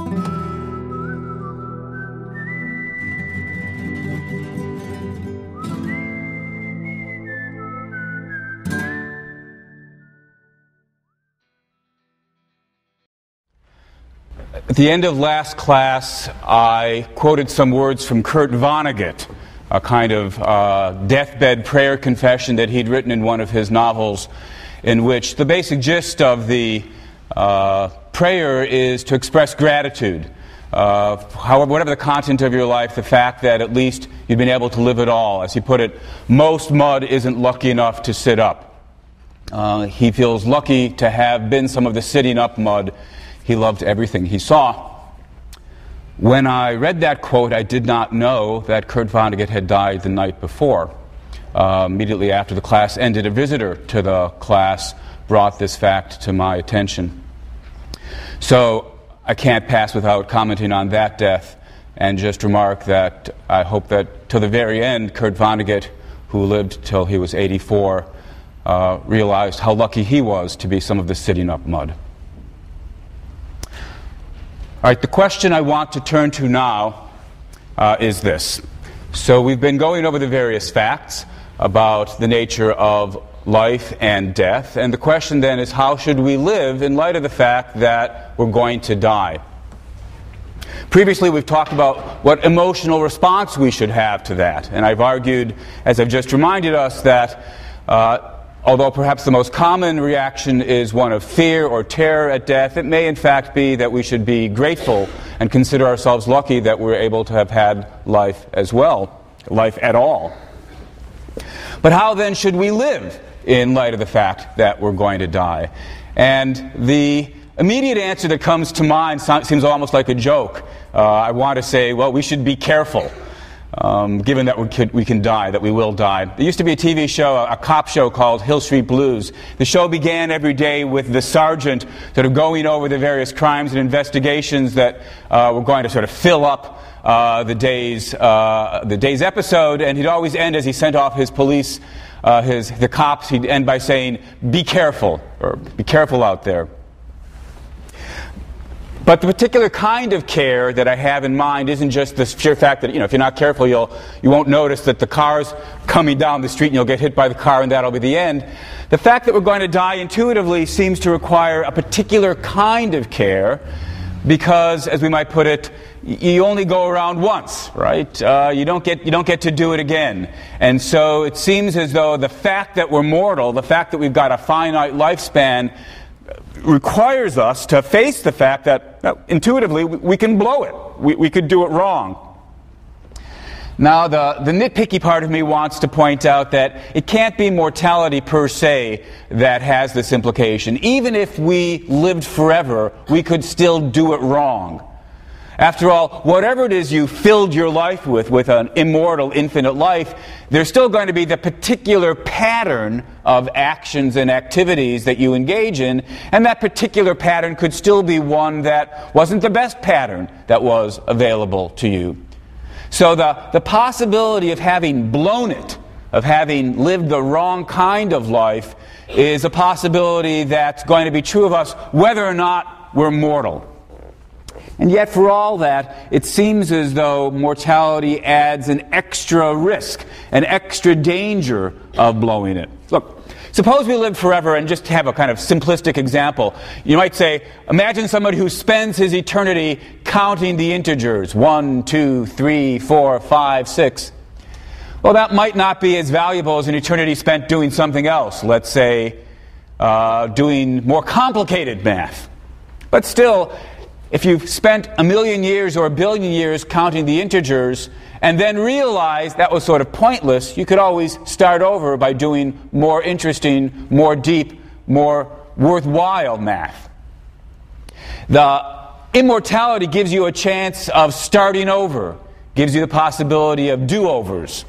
At the end of last class, I quoted some words from Kurt Vonnegut, a kind of deathbed prayer confession that he'd written in one of his novels, in which the basic gist of the prayer is to express gratitude. However, whatever the content of your life, the fact that at least you've been able to live at all. As he put it, most mud isn't lucky enough to sit up. He feels lucky to have been some of the sitting up mud. He loved everything he saw. When I read that quote, I did not know that Kurt Vonnegut had died the night before. Immediately after the class ended, a visitor to the class brought this fact to my attention. So I can't pass without commenting on that death and just remark that I hope that till the very end, Kurt Vonnegut, who lived till he was 84, realized how lucky he was to be some of the sitting up mud. All right, the question I want to turn to now is this. So we've been going over the various facts about the nature of life and death, and the question then is, how should we live in light of the fact that we're going to die? Previously, we've talked about what emotional response we should have to that, and I've argued, as I've just reminded us, that although perhaps the most common reaction is one of fear or terror at death, it may in fact be that we should be grateful and consider ourselves lucky that we're able to have had life as well, life at all. But how then should we live in light of the fact that we're going to die? And the immediate answer that comes to mind seems almost like a joke. I want to say, well, we should be careful. Given that we can die, that we will die. There used to be a TV show, a cop show called Hill Street Blues. The show began every day with the sergeant sort of going over the various crimes and investigations that were going to sort of fill up the day's episode, and he'd always end, as he sent off his police, the cops, he'd end by saying, "Be careful," or "Be careful out there." But the particular kind of care that I have in mind isn't just the sheer fact that, if you're not careful, you won't notice that the car's coming down the street and you'll get hit by the car and that'll be the end. The fact that we're going to die intuitively seems to require a particular kind of care because, as we might put it, you only go around once, right? You don't get to do it again. And so it seems as though the fact that we're mortal, the fact that we've got a finite lifespan, requires us to face the fact that intuitively we can blow it. We could do it wrong. Now, the nitpicky part of me wants to point out that it can't be mortality per se that has this implication. Even if we lived forever, we could still do it wrong. After all, whatever it is you filled your life with an immortal, infinite life, there's still going to be the particular pattern of actions and activities that you engage in, and that particular pattern could still be one that wasn't the best pattern that was available to you. So the possibility of having blown it, of having lived the wrong kind of life, is a possibility that's going to be true of us whether or not we're mortal. And yet, for all that, it seems as though mortality adds an extra risk, an extra danger of blowing it. Look, suppose we live forever, and just have a kind of simplistic example. You might say, imagine somebody who spends his eternity counting the integers, 1, 2, 3, 4, 5, 6. Well, that might not be as valuable as an eternity spent doing something else. Let's say, doing more complicated math. But still, if you've spent 1,000,000 years or 1,000,000,000 years counting the integers and then realized that was sort of pointless, you could always start over by doing more interesting, more deep, more worthwhile math. The immortality gives you a chance of starting over, gives you the possibility of do-overs.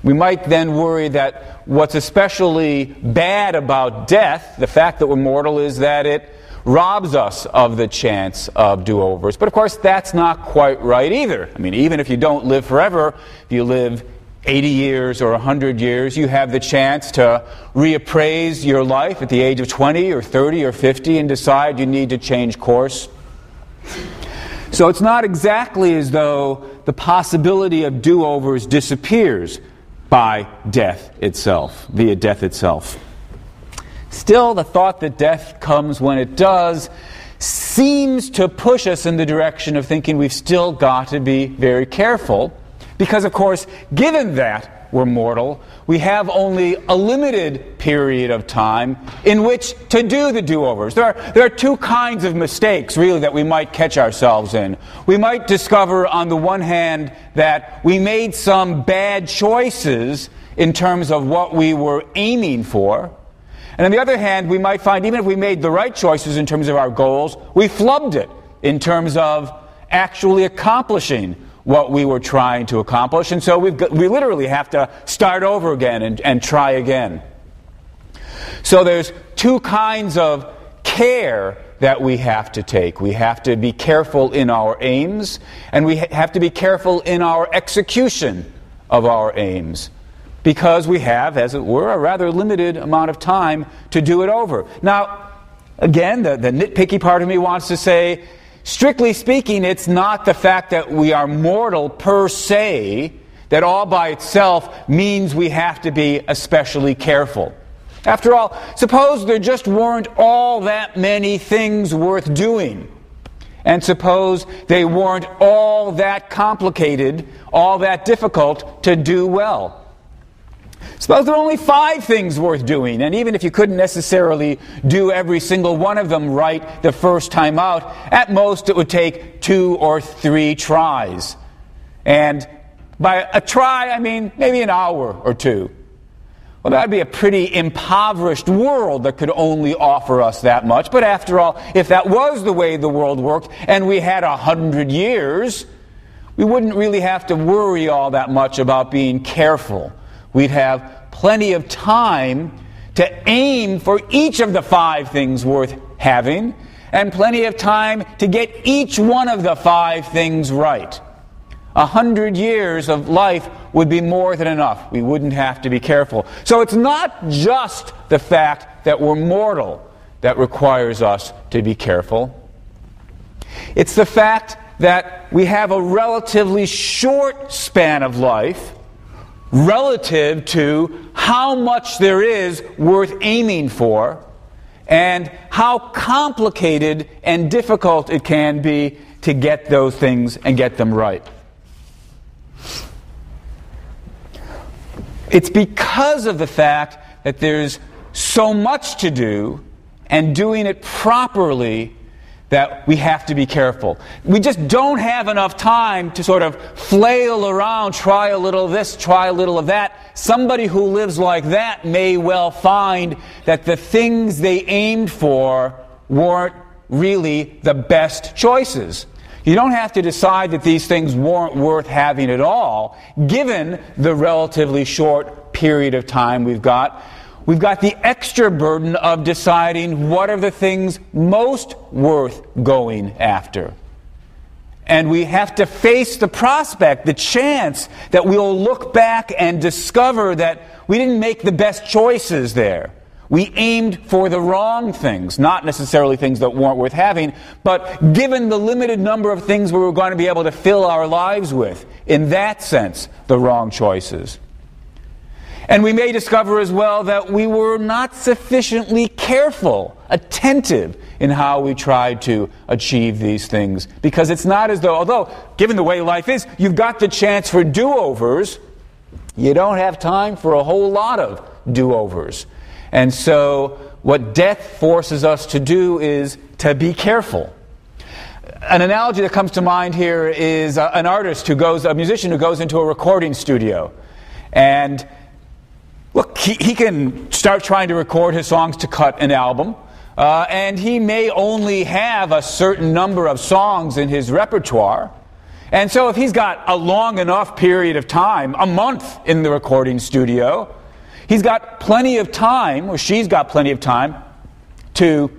We might then worry that what's especially bad about death, the fact that we're mortal, is that it robs us of the chance of do-overs. But of course, that's not quite right either. I mean, even if you don't live forever, if you live 80 years or 100 years, you have the chance to reappraise your life at the age of 20 or 30 or 50 and decide you need to change course. So it's not exactly as though the possibility of do-overs disappears by death itself, via death itself. Still, the thought that death comes when it does seems to push us in the direction of thinking we've still got to be very careful, because, of course, given that we're mortal, we have only a limited period of time in which to do the do-overs. There are two kinds of mistakes, really, that we might catch ourselves in. We might discover, on the one hand, that we made some bad choices in terms of what we were aiming for. And on the other hand, we might find, even if we made the right choices in terms of our goals, we flubbed it in terms of actually accomplishing what we were trying to accomplish. And so we literally have to start over again and try again. So there's two kinds of care that we have to take. We have to be careful in our aims, and we have to be careful in our execution of our aims, because we have, as it were, a rather limited amount of time to do it over. Now, again, the nitpicky part of me wants to say, strictly speaking, it's not the fact that we are mortal per se that all by itself means we have to be especially careful. After all, suppose there just weren't all that many things worth doing, and suppose they weren't all that complicated, all that difficult to do well. Suppose there are only 5 things worth doing, and even if you couldn't necessarily do every single one of them right the first time out, at most it would take 2 or 3 tries. And by a try, I mean maybe an hour or 2. Well, that would be a pretty impoverished world that could only offer us that much. But after all, if that was the way the world worked, and we had 100 years, we wouldn't really have to worry all that much about being careful. We'd have plenty of time to aim for each of the 5 things worth having, and plenty of time to get each one of the 5 things right. 100 years of life would be more than enough. We wouldn't have to be careful. So it's not just the fact that we're mortal that requires us to be careful. It's the fact that we have a relatively short span of life relative to how much there is worth aiming for, and how complicated and difficult it can be to get those things and get them right. It's because of the fact that there's so much to do, and doing it properly, that we have to be careful. We just don't have enough time to sort of flail around, try a little of this, try a little of that. Somebody who lives like that may well find that the things they aimed for weren't really the best choices. You don't have to decide that these things weren't worth having at all, given the relatively short period of time we've got. We've got the extra burden of deciding what are the things most worth going after. And we have to face the prospect, the chance, that we'll look back and discover that we didn't make the best choices there. We aimed for the wrong things, not necessarily things that weren't worth having, but given the limited number of things we were going to be able to fill our lives with, in that sense, the wrong choices. And we may discover as well that we were not sufficiently careful, attentive in how we tried to achieve these things. Because it's not as though, although, given the way life is, you've got the chance for do-overs, you don't have time for a whole lot of do-overs. And so what death forces us to do is to be careful. An analogy that comes to mind here is a musician who goes into a recording studio. And look, he can start trying to record his songs to cut an album, and he may only have a certain number of songs in his repertoire. And so if he's got a long enough period of time, a month in the recording studio, he's got plenty of time, or she's got plenty of time, to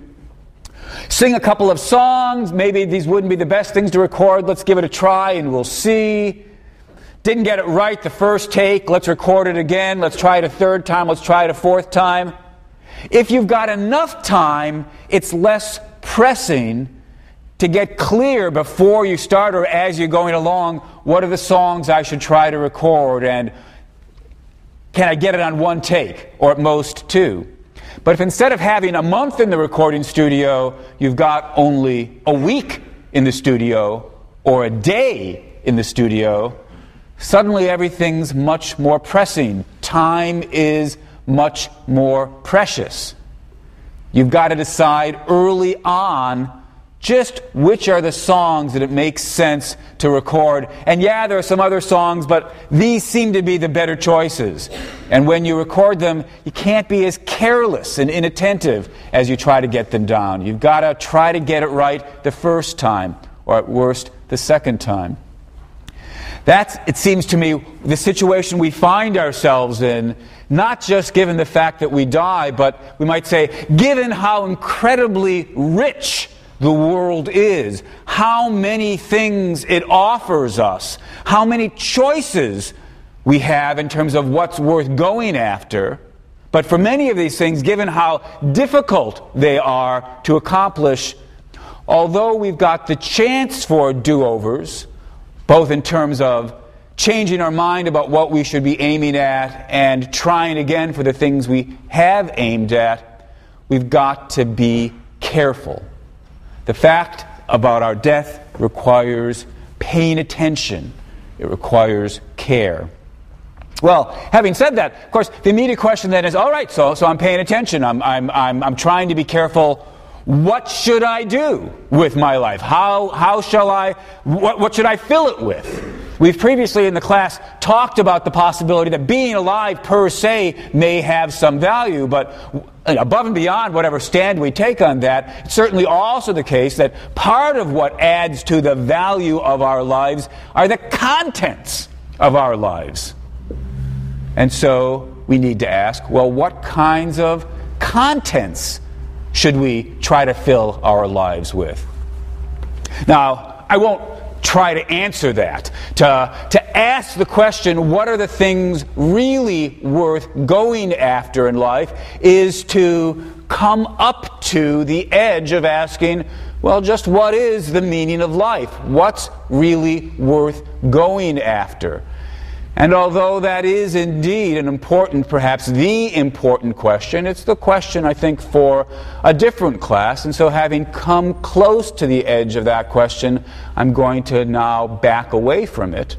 sing a couple of songs. Maybe these wouldn't be the best things to record. Let's give it a try and we'll see. Didn't get it right the first take. Let's record it again. Let's try it a third time. Let's try it a fourth time. If you've got enough time, it's less pressing to get clear before you start or as you're going along, what are the songs I should try to record, and can I get it on one take, or at most two? But if instead of having a month in the recording studio, you've got only a week in the studio or a day in the studio, suddenly everything's much more pressing. Time is much more precious. You've got to decide early on just which are the songs that it makes sense to record. And yeah, there are some other songs, but these seem to be the better choices. And when you record them, you can't be as careless and inattentive as you try to get them down. You've got to try to get it right the first time, or at worst, the second time. That's, it seems to me, the situation we find ourselves in, not just given the fact that we die, but we might say, given how incredibly rich the world is, how many things it offers us, how many choices we have in terms of what's worth going after. But for many of these things, given how difficult they are to accomplish, although we've got the chance for do-overs, both in terms of changing our mind about what we should be aiming at and trying again for the things we have aimed at, we've got to be careful. The fact about our death requires paying attention. It requires care. Well, having said that, of course, the immediate question then is, all right, so I'm paying attention. I'm trying to be careful. What should I do with my life? How shall I? What should I fill it with? We've previously in the class talked about the possibility that being alive per se may have some value, but above and beyond whatever stand we take on that, it's certainly also the case that part of what adds to the value of our lives are the contents of our lives. And so we need to ask, well, what kinds of contents should we try to fill our lives with? Now, I won't try to answer that. To ask the question, what are the things really worth going after in life, is to come up to the edge of asking, well, just what is the meaning of life? What's really worth going after? And although that is indeed an important, perhaps the important question, it's the question, I think, for a different class. And so having come close to the edge of that question, I'm going to now back away from it.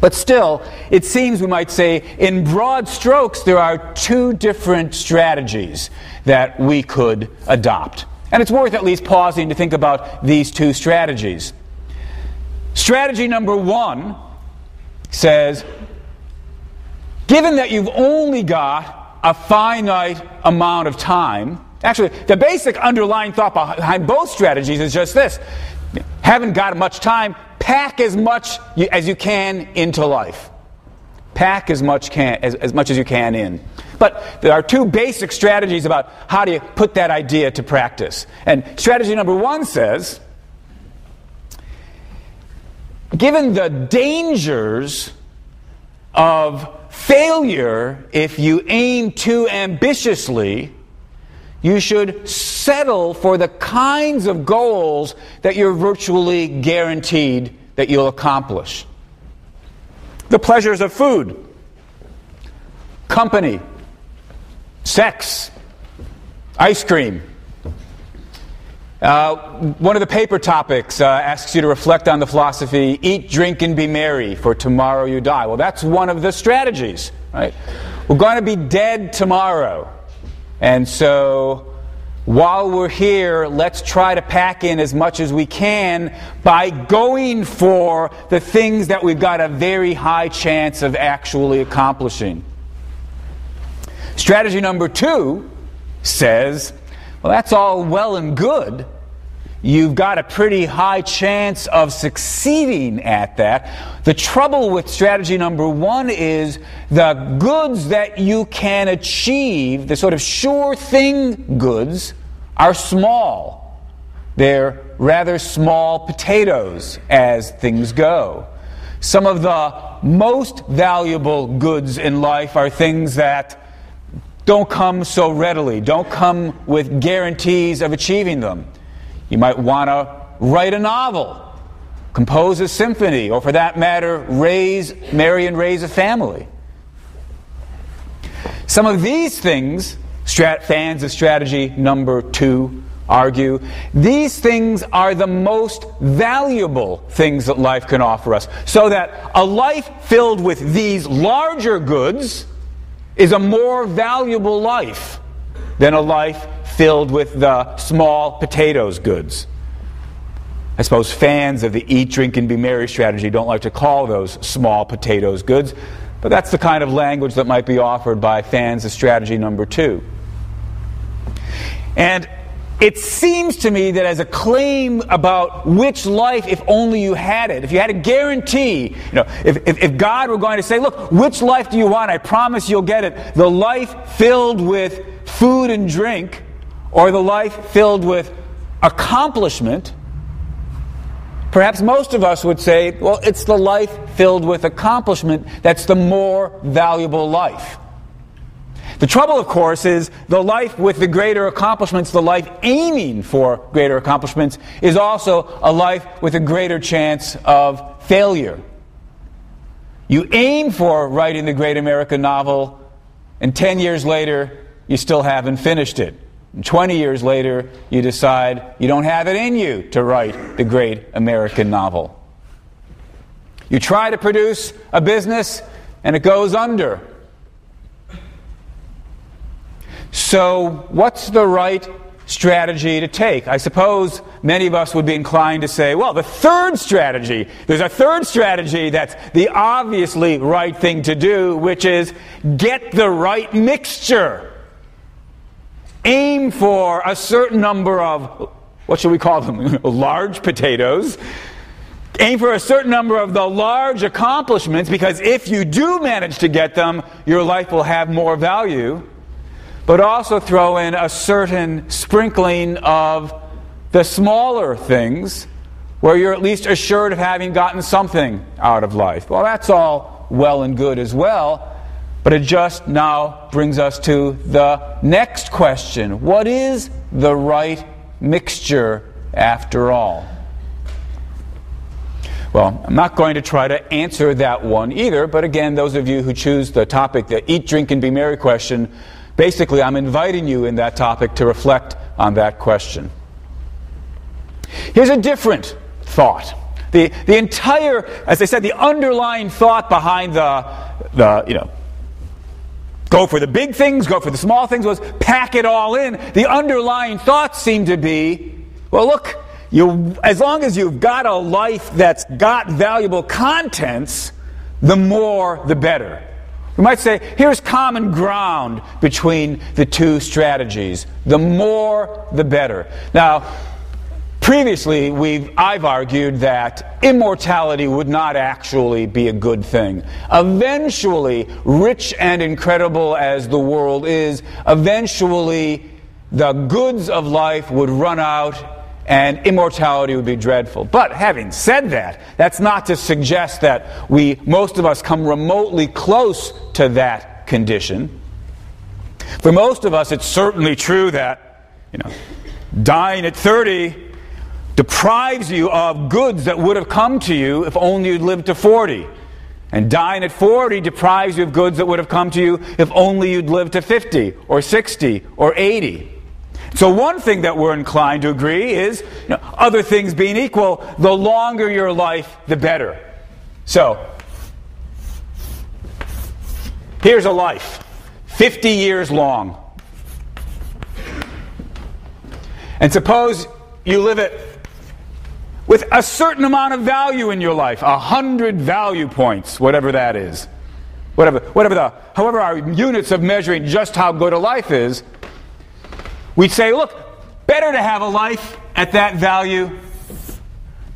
But still, it seems we might say, in broad strokes, there are two different strategies that we could adopt. And it's worth at least pausing to think about these two strategies. Strategy number one says, given that you've only got a finite amount of time, actually, the basic underlying thought behind both strategies is just this: haven't got much time, pack as much as you can into life. Pack as much as you can in. But there are two basic strategies about how do you put that idea to practice. And strategy number one says, given the dangers of failure if you aim too ambitiously, you should settle for the kinds of goals that you're virtually guaranteed that you'll accomplish. The pleasures of food, company, sex, ice cream. One of the paper topics asks you to reflect on the philosophy, eat, drink, and be merry, for tomorrow you die. Well, that's one of the strategies, right? We're going to be dead tomorrow. And so, while we're here, let's try to pack in as much as we can by going for the things that we've got a very high chance of actually accomplishing. Strategy number two says, well, that's all well and good. You've got a pretty high chance of succeeding at that. The trouble with strategy number one is the goods that you can achieve, the sort of sure thing goods, are small. They're rather small potatoes as things go. Some of the most valuable goods in life are things that don't come so readily, don't come with guarantees of achieving them. You might want to write a novel, compose a symphony, or for that matter, marry and raise a family. Some of these things, fans of strategy number 2 argue, these things are the most valuable things that life can offer us. So that a life filled with these larger goods is a more valuable life than a life filled with the small potatoes goods. I suppose fans of the eat, drink, and be merry strategy don't like to call those small potatoes goods, but that's the kind of language that might be offered by fans of strategy number 2. And it seems to me that as a claim about which life, if only you had it, if you had a guarantee, if God were going to say, look, which life do you want? I promise you'll get it. The life filled with food and drink, or the life filled with accomplishment, perhaps most of us would say, well, it's the life filled with accomplishment that's the more valuable life. The trouble, of course, is the life with the greater accomplishments, the life aiming for greater accomplishments, is also a life with a greater chance of failure. You aim for writing the great American novel, and 10 years later, you still haven't finished it. And 20 years later, you decide you don't have it in you to write the great American novel. You try to produce a business, and it goes under. So, what's the right strategy to take? I suppose many of us would be inclined to say, well, the third strategy, there's a third strategy that's the obviously right thing to do, which is get the right mixture. Aim for a certain number of, what should we call them, large potatoes. Aim for a certain number of the large accomplishments, because if you do manage to get them, your life will have more value. But also throw in a certain sprinkling of the smaller things where you're at least assured of having gotten something out of life. Well, that's all well and good as well, but it just now brings us to the next question. What is the right mixture after all? Well, I'm not going to try to answer that one either, but again, those of you who choose the topic, the eat, drink, and be merry question, basically, I'm inviting you in that topic to reflect on that question. Here's a different thought. The entire, as I said, the underlying thought behind the go for the big things, go for the small things, was pack it all in. The underlying thoughts seem to be, well, look, as long as you've got a life that's got valuable contents, the more the better. We might say, here's common ground between the two strategies. The more, the better. Now, previously, I've argued that immortality would not actually be a good thing. Eventually, rich and incredible as the world is, eventually the goods of life would run out and immortality would be dreadful. But having said that, that's not to suggest that most of us come remotely close to that condition. For most of us, it's certainly true that, dying at 30 deprives you of goods that would have come to you if only you'd lived to 40. And dying at 40 deprives you of goods that would have come to you if only you'd lived to 50 or 60 or 80. So one thing that we're inclined to agree is, other things being equal, the longer your life, the better. So, here's a life, 50 years long. And suppose you live it with a certain amount of value in your life, 100 value points, whatever that is. However our units of measuring just how good a life is, we'd say, look, better to have a life at that value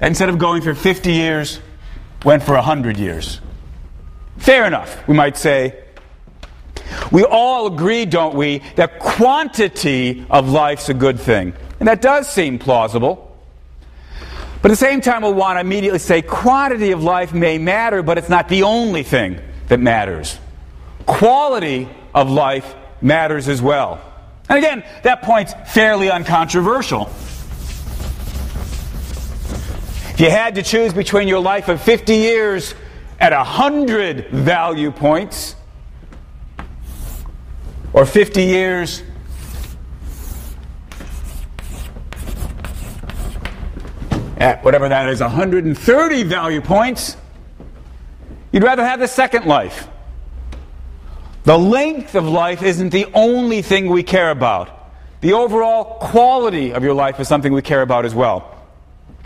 instead of going for 50 years, went for 100 years. Fair enough, we might say. We all agree, don't we, that quantity of life's a good thing. And that does seem plausible. But at the same time, we'll want to immediately say quantity of life may matter, but it's not the only thing that matters. Quality of life matters as well. And again, that point's fairly uncontroversial. If you had to choose between your life of 50 years at 100 value points or 50 years at whatever that is, 130 value points, you'd rather have the second life. The length of life isn't the only thing we care about. The overall quality of your life is something we care about as well.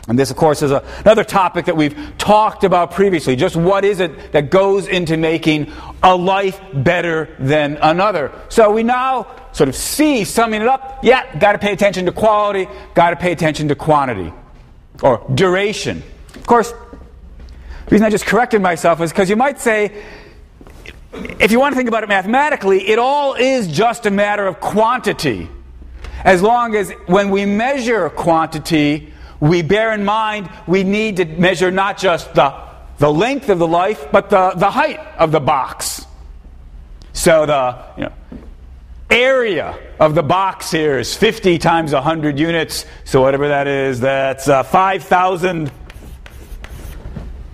And this, of course, is another topic that we've talked about previously. Just what is it that goes into making a life better than another? So we now sort of see, summing it up, got to pay attention to quality, got to pay attention to quantity, or duration. Of course, the reason I just corrected myself is because you might say, if you want to think about it mathematically, it all is just a matter of quantity. As long as when we measure quantity, we bear in mind we need to measure not just the length of the life, but the height of the box. So the area of the box here is 50 times 100 units. So whatever that is, that's 5,000.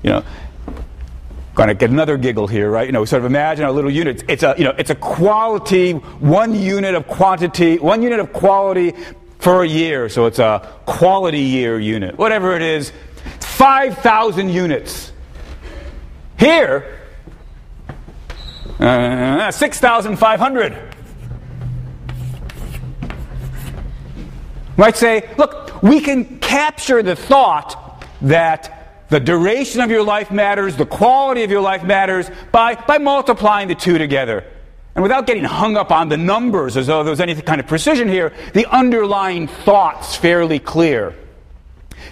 Going to get another giggle here, right? Sort of imagine a little unit. It's a quality, 1 unit of quantity, 1 unit of quality for a year. So it's a quality year unit. Whatever it is, 5,000 units. Here, 6,500. Might say, look, we can capture the thought that the duration of your life matters, the quality of your life matters, by multiplying the two together. And without getting hung up on the numbers as though there was any kind of precision here, the underlying thought's fairly clear.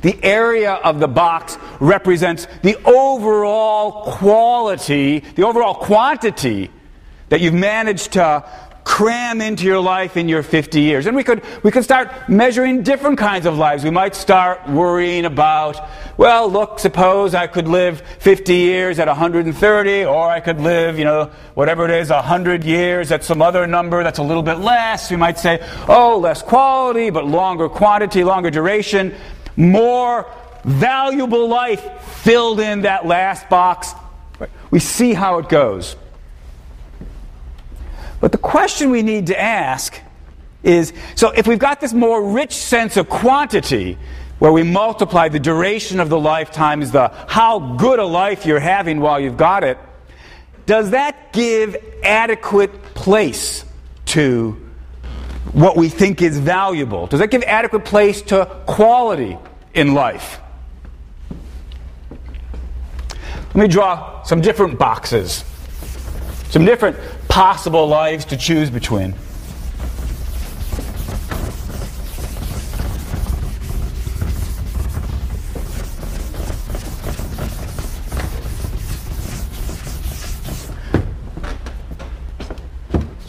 The area of the box represents the overall quality, the overall quantity that you've managed to cram into your life in your 50 years. And we could start measuring different kinds of lives. We might start worrying about, well, look, suppose I could live 50 years at 130, or I could live, whatever it is, 100 years at some other number that's a little bit less. We might say, oh, less quality, but longer quantity, longer duration, more valuable life filled in that last box. We see how it goes. But the question we need to ask is, so if we've got this more rich sense of quantity, where we multiply the duration of the life times the how good a life you're having while you've got it, does that give adequate place to what we think is valuable? Does that give adequate place to quality in life? Let me draw some different boxes, some different possible lives to choose between.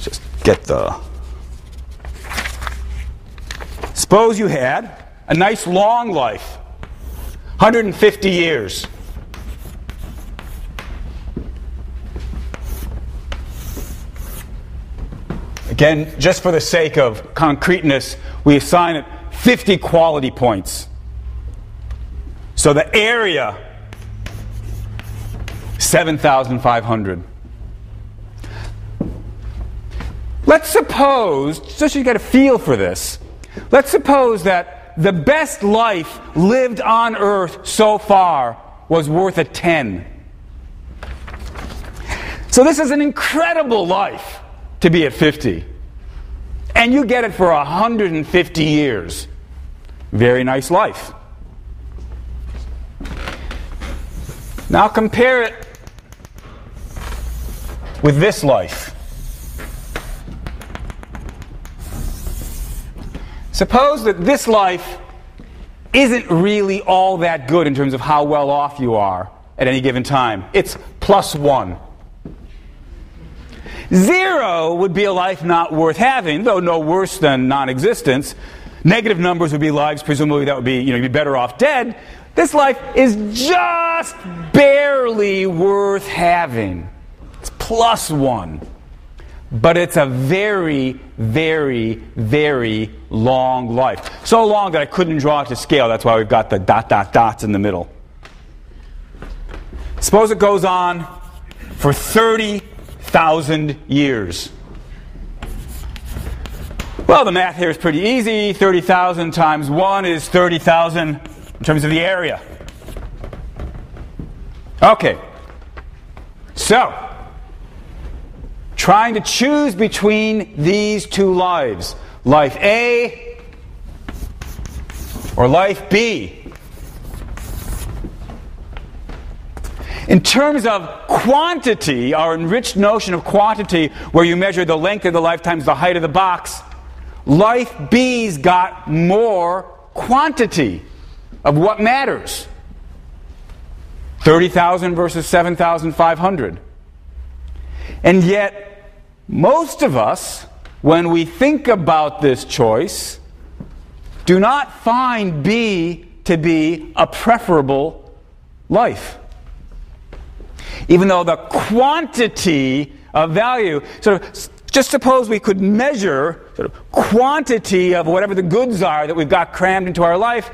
Just get the... Suppose you had a nice long life, 150 years. Again, just for the sake of concreteness, we assign it 50 quality points. So the area, 7,500. Let's suppose, just so you get a feel for this, let's suppose that the best life lived on Earth so far was worth a 10. So this is an incredible life to be at 50. And you get it for 150 years. Very nice life. Now compare it with this life. Suppose that this life isn't really all that good in terms of how well off you are at any given time. It's +1. 0 would be a life not worth having, though no worse than non-existence. Negative numbers would be lives, presumably that would be, you'd be better off dead. This life is just barely worth having. It's +1. but it's a very, very, very long life. So long that I couldn't draw it to scale. That's why we've got the dots in the middle. Suppose it goes on for 30,000 years. Well, the math here is pretty easy. 30,000 times 1 is 30,000 in terms of the area. Okay. So, trying to choose between these two lives, life A or life B. In terms of quantity, our enriched notion of quantity, where you measure the length of the life times the height of the box, life B's got more quantity of what matters. 30,000 versus 7,500. And yet, most of us, when we think about this choice, do not find B to be a preferable life. Even though the quantity of value, just suppose we could measure quantity of whatever the goods are that we've got crammed into our life.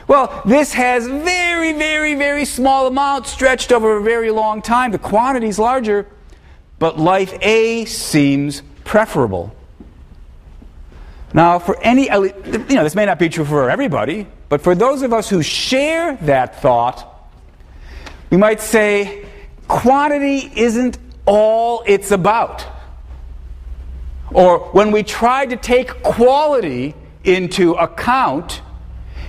Well, this has very, very, very small amounts stretched over a very long time. The quantity is larger, but life A seems preferable. Now, for this may not be true for everybody, but for those of us who share that thought, we might say, quantity isn't all it's about. Or when we tried to take quality into account,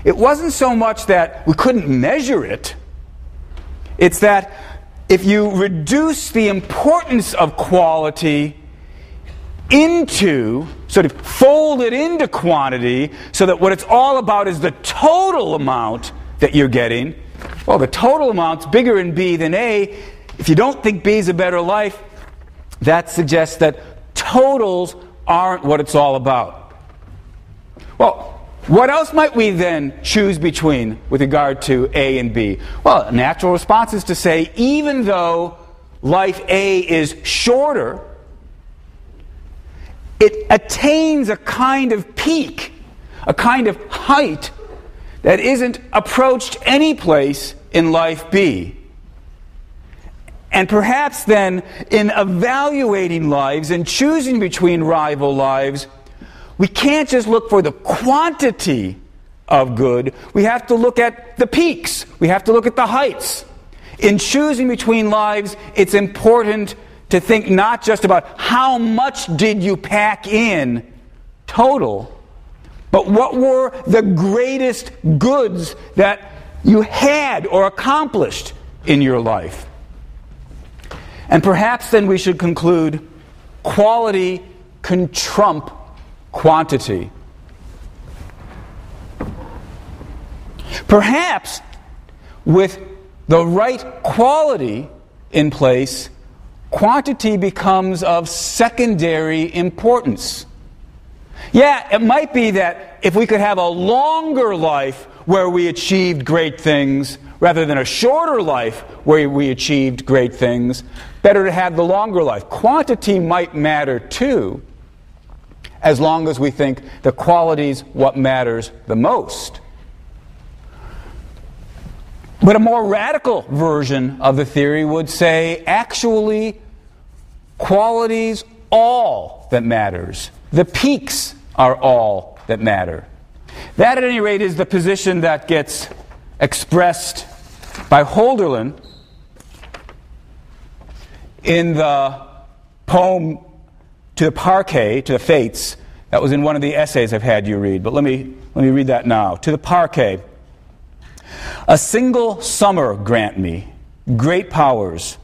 it wasn't so much that we couldn't measure it. It's that if you reduce the importance of quality into, fold it into quantity, so that what it's all about is the total amount that you're getting, well, the total amount's bigger in B than A. If you don't think B is a better life, that suggests that totals aren't what it's all about. Well, what else might we then choose between with regard to A and B? Well, a natural response is to say, even though life A is shorter, it attains a kind of peak, a kind of height that isn't approached any place in life B. And perhaps then, in evaluating lives and choosing between rival lives, we can't just look for the quantity of good. We have to look at the peaks. We have to look at the heights. In choosing between lives, it's important to think not just about how much did you pack in total, but what were the greatest goods that you had or accomplished in your life. And perhaps then we should conclude quality can trump quantity. Perhaps with the right quality in place, quantity becomes of secondary importance. Yeah, it might be that if we could have a longer life where we achieved great things rather than a shorter life where we achieved great things, better to have the longer life. Quantity might matter too, as long as we think the quality's what matters the most. But a more radical version of the theory would say, actually, quality's all that matters. The peaks are all that matter. That, at any rate, is the position that gets expressed by Holderlin in the poem To the Parquet, to the Fates. That was in one of the essays I've had you read, but let me read that now. To the Parquet. A single summer grant me, great powers,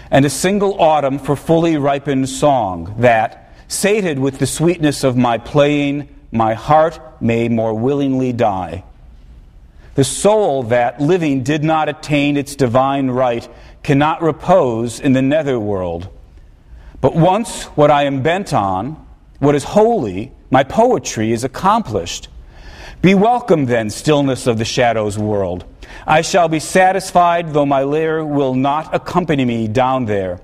and a single autumn for fully ripened song, that, sated with the sweetness of my playing, my heart may more willingly die. The soul that, living, did not attain its divine right cannot repose in the netherworld. But once what I am bent on, what is holy, my poetry is accomplished. Be welcome, then, stillness of the shadows world. I shall be satisfied, though my lyre will not accompany me down there.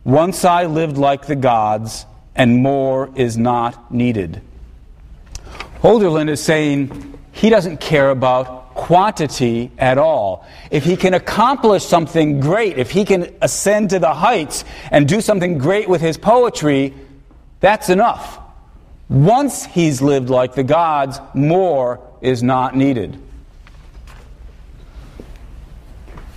Once I lived like the gods, and more is not needed. Holderlin is saying he doesn't care about quantity at all. If he can accomplish something great, if he can ascend to the heights and do something great with his poetry, that's enough. Once he's lived like the gods, more is not needed.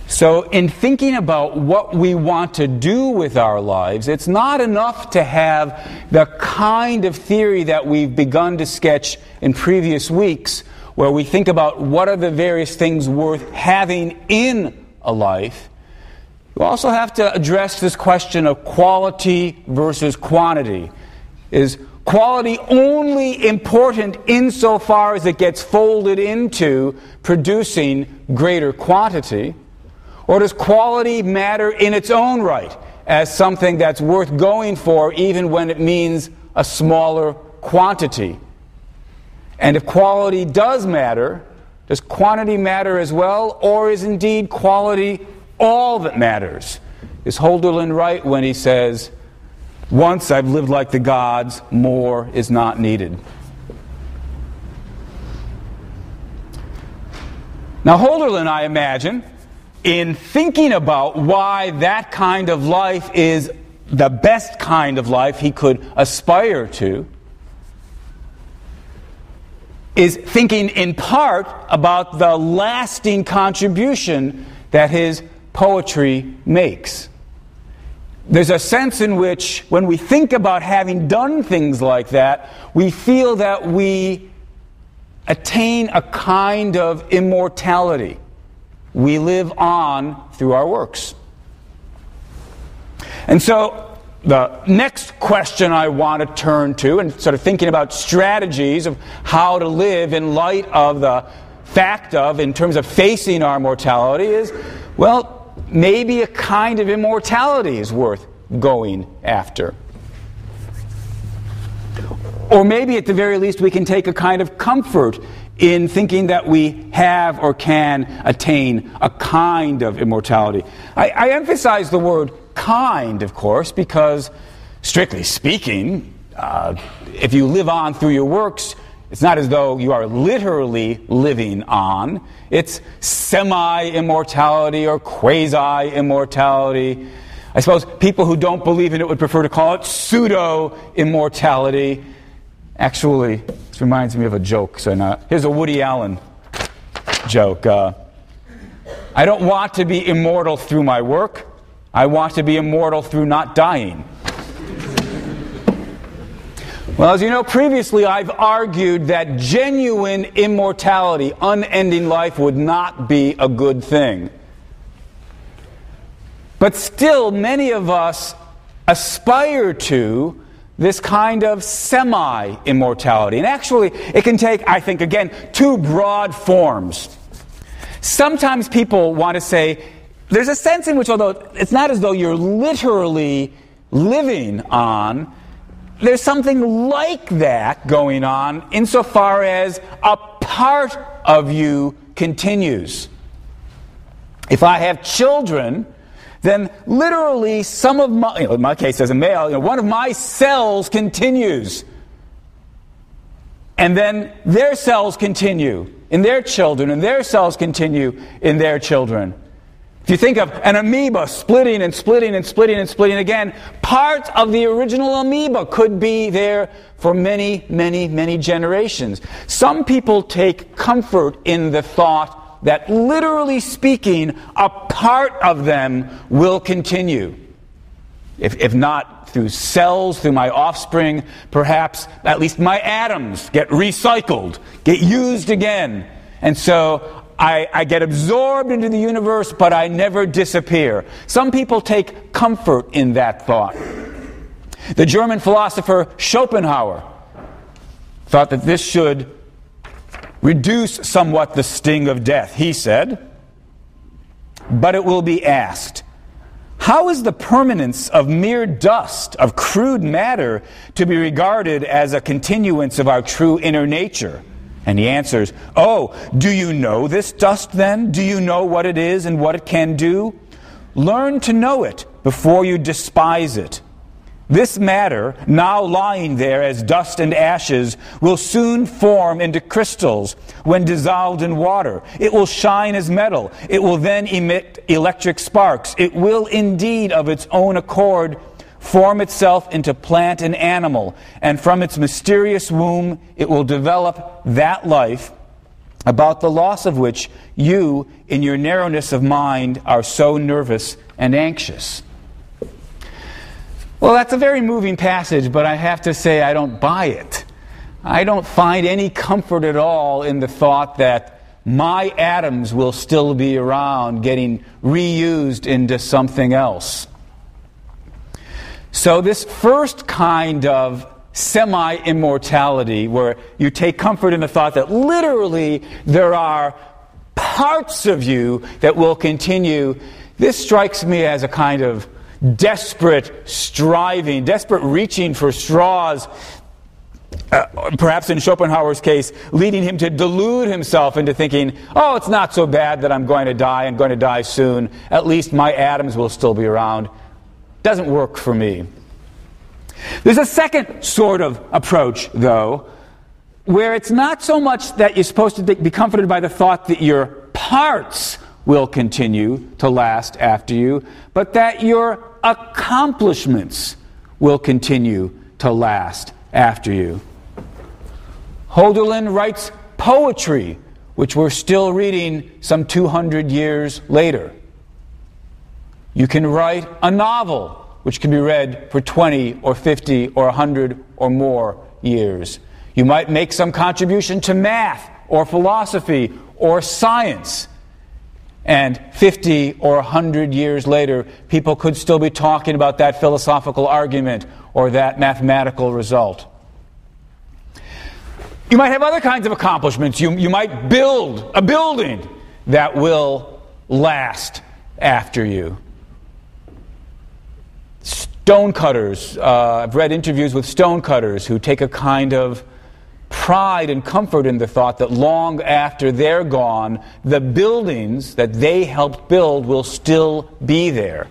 So in thinking about what we want to do with our lives, it's not enough to have the kind of theory that we've begun to sketch in previous weeks, where we think about what are the various things worth having in a life. You also have to address this question of quality versus quantity. Is quality only important insofar as it gets folded into producing greater quantity? Or does quality matter in its own right as something that's worth going for even when it means a smaller quantity? And if quality does matter, does quantity matter as well? Or is indeed quality all that matters? Is Holderlin right when he says, once I've lived like the gods, more is not needed? Now Holderlin, I imagine, in thinking about why that kind of life is the best kind of life he could aspire to, is thinking in part about the lasting contribution that his poetry makes. There's a sense in which, when we think about having done things like that, we feel that we attain a kind of immortality. We live on through our works. And so the next question I want to turn to, and sort of thinking about strategies of how to live in light of the fact of, in terms of facing our mortality, is, well, maybe a kind of immortality is worth going after. Or maybe at the very least we can take a kind of comfort in thinking that we have or can attain a kind of immortality. I emphasize the word kind, of course, because, strictly speaking, if you live on through your works, it's not as though you are literally living on. It's semi-immortality or quasi-immortality. I suppose people who don't believe in it would prefer to call it pseudo-immortality. Actually, this reminds me of a joke. Here's a Woody Allen joke. I don't want to be immortal through my work. I want to be immortal through not dying. Well, as you know, previously I've argued that genuine immortality, unending life, would not be a good thing. But still, many of us aspire to this kind of semi-immortality. And actually, it can take, I think, again, two broad forms. Sometimes people want to say, there's a sense in which, although it's not as though you're literally living on, there's something like that going on insofar as a part of you continues. If I have children, then literally some of my, in my case as a male, one of my cells continues. And then their cells continue in their children, and their cells continue in their children. If you think of an amoeba splitting and splitting and splitting and splitting again, part of the original amoeba could be there for many, many, many generations. Some people take comfort in the thought that, literally speaking, a part of them will continue. If not through cells, through my offspring, perhaps at least my atoms get recycled, get used again. And so I get absorbed into the universe, but I never disappear. Some people take comfort in that thought. The German philosopher Schopenhauer thought that this should reduce somewhat the sting of death. He said, but it will be asked, how is the permanence of mere dust, of crude matter, to be regarded as a continuance of our true inner nature? And he answers, oh, do you know this dust then? Do you know what it is and what it can do? Learn to know it before you despise it. This matter, now lying there as dust and ashes, will soon form into crystals when dissolved in water. It will shine as metal. It will then emit electric sparks. It will indeed, of its own accord, form itself into plant and animal, and from its mysterious womb it will develop that life about the loss of which you, in your narrowness of mind, are so nervous and anxious. Well, that's a very moving passage, but I have to say I don't buy it. I don't find any comfort at all in the thought that my atoms will still be around, getting reused into something else. So this first kind of semi-immortality, where you take comfort in the thought that literally there are parts of you that will continue, this strikes me as a kind of desperate striving, desperate reaching for straws, perhaps in Schopenhauer's case, leading him to delude himself into thinking, oh, it's not so bad that I'm going to die soon. At least my atoms will still be around. Doesn't work for me. There's a second sort of approach, though, where it's not so much that you're supposed to be comforted by the thought that your parts will continue to last after you, but that your accomplishments will continue to last after you. Hölderlin writes poetry, which we're still reading some 200 years later. You can write a novel, which can be read for 20 or 50 or 100 or more years. You might make some contribution to math or philosophy or science, and 50 or 100 years later, people could still be talking about that philosophical argument or that mathematical result. You might have other kinds of accomplishments. You might build a building that will last after you. Stonecutters. I've read interviews with stonecutters who take a kind of pride and comfort in the thought that long after they're gone, the buildings that they helped build will still be there.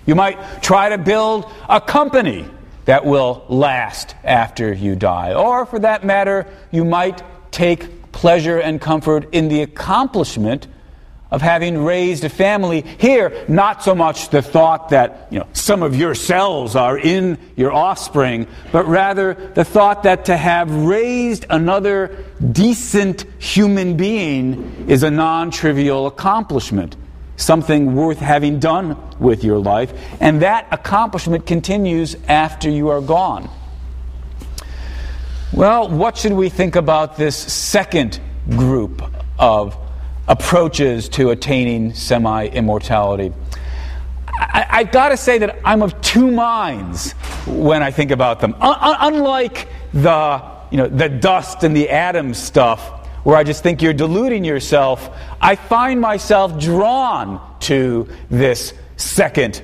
You might try to build a company that will last after you die. Or, for that matter, you might take pleasure and comfort in the accomplishment of having raised a family. Here, not so much the thought that some of your cells are in your offspring, but rather the thought that to have raised another decent human being is a non-trivial accomplishment, something worth having done with your life, and that accomplishment continues after you are gone. Well, what should we think about this second group of approaches to attaining semi-immortality? I've got to say that I'm of two minds when I think about them. Unlike the dust and the atom stuff, where I just think you're deluding yourself, I find myself drawn to this second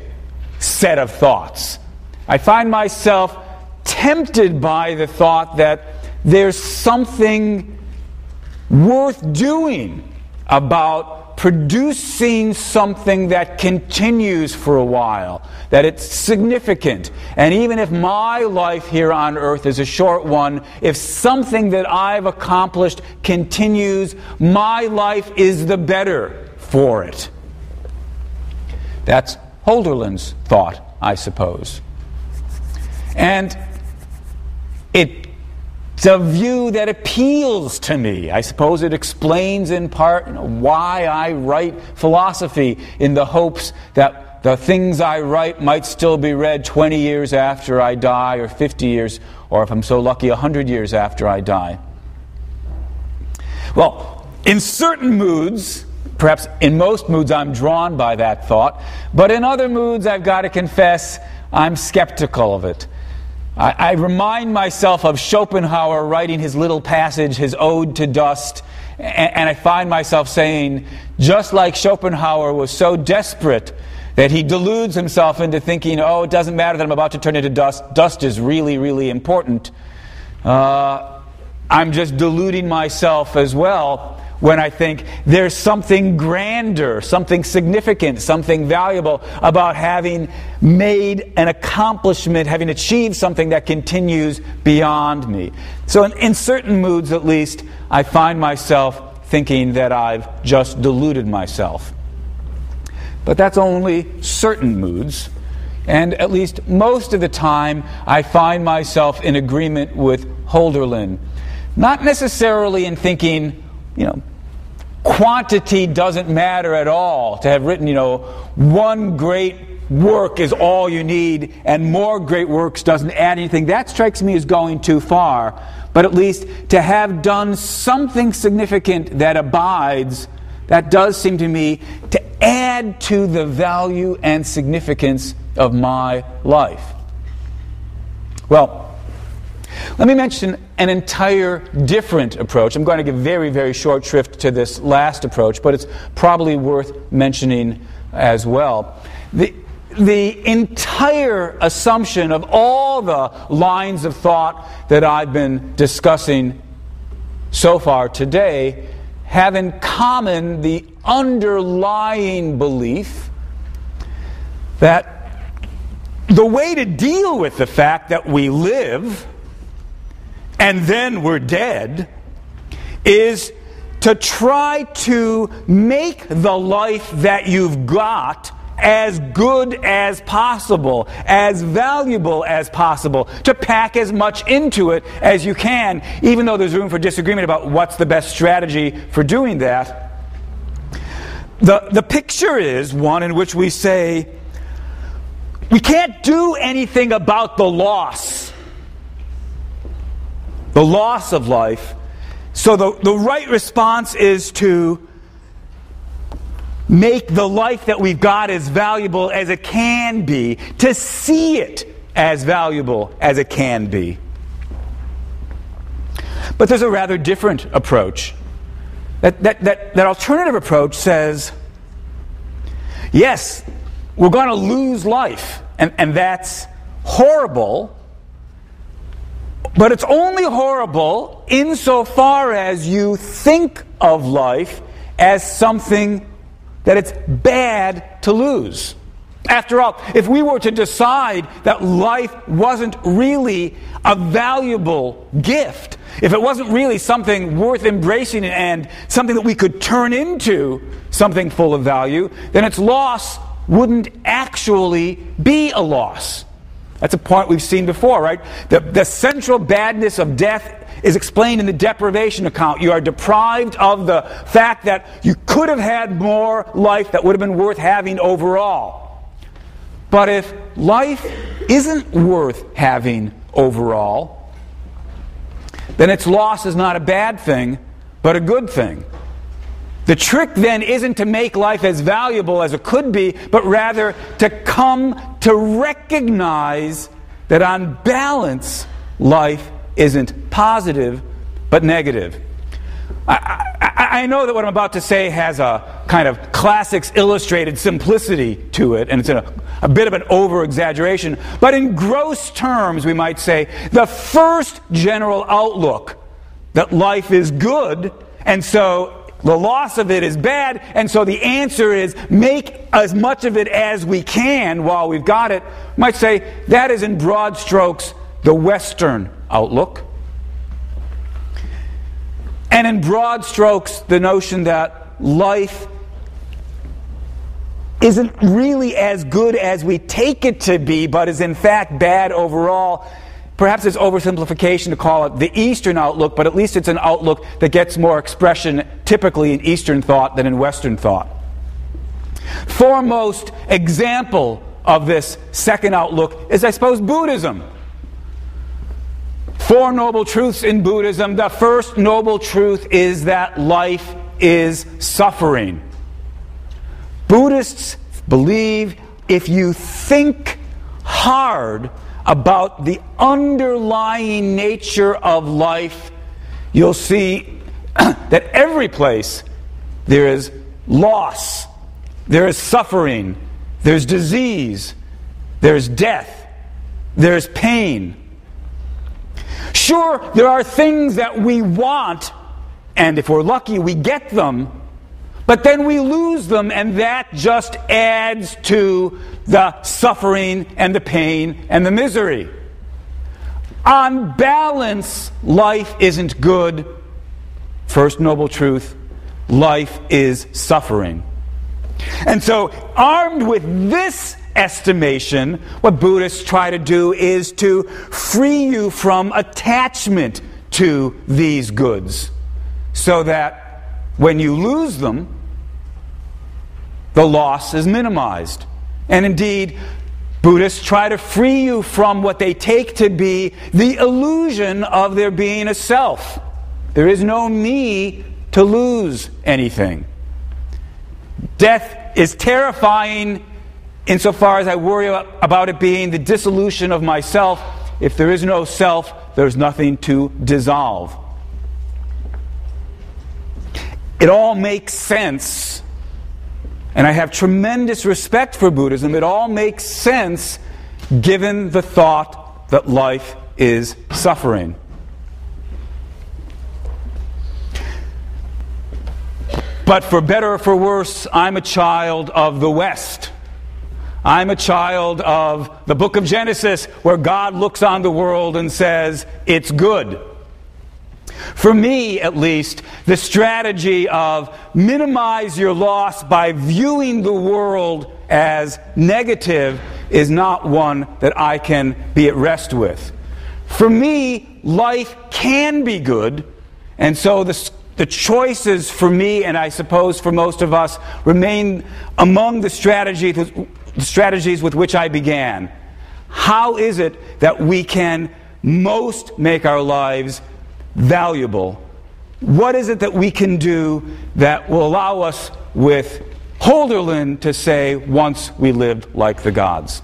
set of thoughts. I find myself tempted by the thought that there's something worth doing about producing something that continues for a while, that it's significant. And even if my life here on earth is a short one, if something that I've accomplished continues, my life is the better for it. That's Hölderlin's thought, I suppose. And it's a view that appeals to me. I suppose it explains in part why I write philosophy, in the hopes that the things I write might still be read 20 years after I die, or 50 years, or if I'm so lucky, 100 years after I die. Well, in certain moods, perhaps in most moods, I'm drawn by that thought, but in other moods, I've got to confess, I'm skeptical of it. I remind myself of Schopenhauer writing his little passage, his Ode to Dust, and I find myself saying, just like Schopenhauer was so desperate that he deludes himself into thinking, oh, it doesn't matter that I'm about to turn into dust. Dust is really, really important. I'm just deluding myself as well when I think there's something grander, something significant, something valuable about having made an accomplishment, having achieved something that continues beyond me. So in certain moods, at least, I find myself thinking that I've just deluded myself. But that's only certain moods. And at least most of the time, I find myself in agreement with Holderlin. Not necessarily in thinking, quantity doesn't matter at all. To have written, one great work is all you need, and more great works doesn't add anything. That strikes me as going too far. But at least to have done something significant that abides, that does seem to me to add to the value and significance of my life. Well, let me mention an entire different approach. I'm going to give very, very short shrift to this last approach, but it's probably worth mentioning as well. The entire assumption of all the lines of thought that I've been discussing so far today have in common the underlying belief that the way to deal with the fact that we live and then we're dead is to try to make the life that you've got as good as possible, as valuable as possible, to pack as much into it as you can, even though there's room for disagreement about what's the best strategy for doing that. The picture is one in which we say, we can't do anything about the loss of life. So the right response is to make the life that we've got as valuable as it can be, to see it as valuable as it can be. But there's a rather different approach. That alternative approach says, yes, we're going to lose life, and that's horrible, but it's only horrible insofar as you think of life as something that it's bad to lose. After all, if we were to decide that life wasn't really a valuable gift, if it wasn't really something worth embracing and something that we could turn into something full of value, then its loss wouldn't actually be a loss. That's a point we've seen before, right? The central badness of death is explained in the deprivation account. You are deprived of the fact that you could have had more life that would have been worth having overall. But if life isn't worth having overall, then its loss is not a bad thing, but a good thing. The trick then isn't to make life as valuable as it could be, but rather to come to recognize that on balance, life isn't positive, but negative. I know that what I'm about to say has a kind of classics illustrated simplicity to it, and it's a bit of an over-exaggeration, but in gross terms, we might say, the first general outlook that life is good, and so the loss of it is bad, and so the answer is make as much of it as we can while we've got it. We might say that is in broad strokes the Western outlook. And in broad strokes, the notion that life isn't really as good as we take it to be, but is in fact bad overall. Perhaps it's oversimplification to call it the Eastern outlook, but at least it's an outlook that gets more expression typically in Eastern thought than in Western thought. Foremost example of this second outlook is, I suppose, Buddhism. Four noble truths in Buddhism. The first noble truth is that life is suffering. Buddhists believe if you think hard about the underlying nature of life, you'll see that every place there is loss, there is suffering, there's disease, there's death, there's pain. Sure, there are things that we want and if we're lucky, we get them, but then we lose them, and that just adds to the suffering and the pain and the misery. On balance, life isn't good. First noble truth, life is suffering. And so, armed with this estimation, what Buddhists try to do is to free you from attachment to these goods, so that when you lose them, the loss is minimized. And indeed, Buddhists try to free you from what they take to be the illusion of there being a self. There is no me to lose anything. Death is terrifying insofar as I worry about it being the dissolution of myself. If there is no self, there's nothing to dissolve. It all makes sense, and I have tremendous respect for Buddhism. It all makes sense given the thought that life is suffering. But for better or for worse, I'm a child of the West. I'm a child of the book of Genesis, where God looks on the world and says, it's good. For me, at least, the strategy of minimize your loss by viewing the world as negative is not one that I can be at rest with. For me, life can be good, and so the choices for me, and I suppose for most of us, remain among the strategies with which I began. How is it that we can most make our lives valuable? What is it that we can do that will allow us, with Holderlin, to say, once we lived like the gods?